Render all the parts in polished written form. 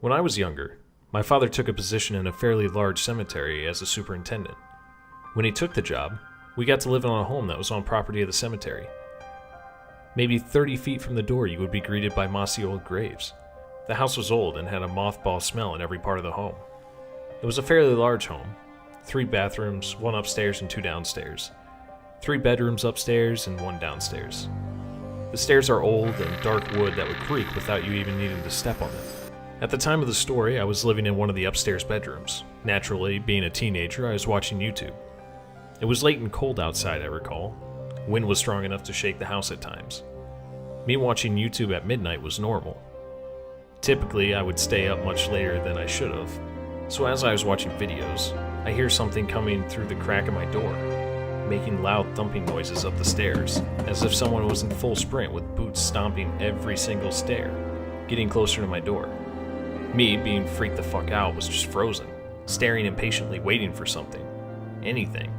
When I was younger, my father took a position in a fairly large cemetery as a superintendent. When he took the job, we got to live in a home that was on property of the cemetery. Maybe 30 feet from the door, you would be greeted by mossy old graves. The house was old and had a mothball smell in every part of the home. It was a fairly large home, 3 bathrooms, 1 upstairs and 2 downstairs, 3 bedrooms upstairs and 1 downstairs. The stairs are old and dark wood that would creak without you even needing to step on them. At the time of the story, I was living in one of the upstairs bedrooms. Naturally, being a teenager, I was watching YouTube. It was late and cold outside, I recall. Wind was strong enough to shake the house at times. Me watching YouTube at midnight was normal. Typically, I would stay up much later than I should have, so as I was watching videos, I hear something coming through the crack of my door, making loud thumping noises up the stairs, as if someone was in full sprint with boots stomping every single stair, getting closer to my door. Me, being freaked the fuck out, was just frozen, staring impatiently, waiting for something. Anything.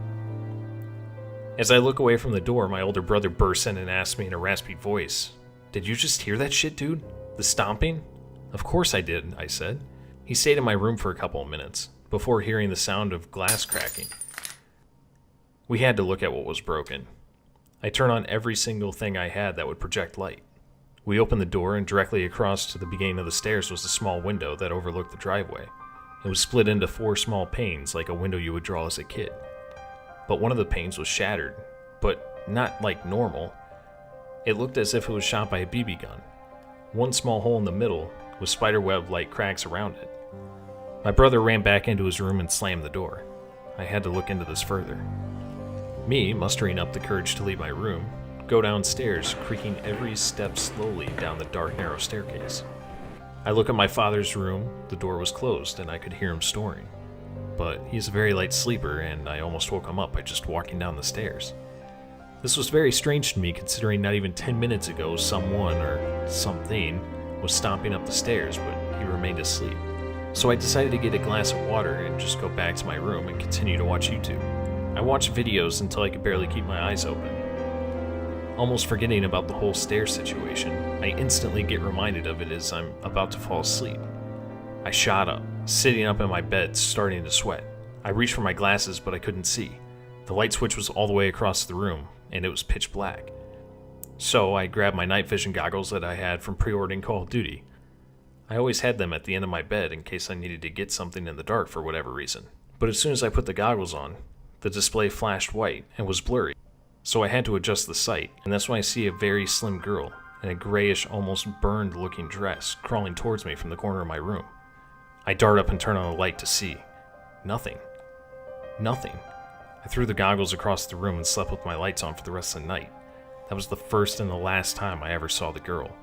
As I look away from the door, my older brother bursts in and asks me in a raspy voice, "Did you just hear that shit, dude? The stomping?" "Of course I did," I said. He stayed in my room for a couple of minutes, before hearing the sound of glass cracking. We had to look at what was broken. I turned on every single thing I had that would project light. We opened the door, and directly across to the beginning of the stairs was a small window that overlooked the driveway. It was split into 4 small panes like a window you would draw as a kid. But one of the panes was shattered, but not like normal. It looked as if it was shot by a BB gun. One small hole in the middle with spiderweb-like cracks around it. My brother ran back into his room and slammed the door. I had to look into this further. Me, mustering up the courage to leave my room, go downstairs, creaking every step slowly down the dark, narrow staircase. I look at my father's room. The door was closed, and I could hear him snoring. But he's a very light sleeper, and I almost woke him up by just walking down the stairs. This was very strange to me, considering not even 10 minutes ago someone or something was stomping up the stairs, but he remained asleep. So I decided to get a glass of water and just go back to my room and continue to watch YouTube. I watched videos until I could barely keep my eyes open. Almost forgetting about the whole stair situation, I instantly get reminded of it as I'm about to fall asleep. I shot up, sitting up in my bed, starting to sweat. I reached for my glasses, but I couldn't see. The light switch was all the way across the room, and it was pitch black. So I grabbed my night vision goggles that I had from pre-ordering Call of Duty. I always had them at the end of my bed in case I needed to get something in the dark for whatever reason. But as soon as I put the goggles on, the display flashed white and was blurry. So I had to adjust the sight, and that's when I see a very slim girl in a grayish, almost burned looking dress crawling towards me from the corner of my room. I dart up and turn on the light to see. Nothing. Nothing. I threw the goggles across the room and slept with my lights on for the rest of the night. That was the first and the last time I ever saw the girl.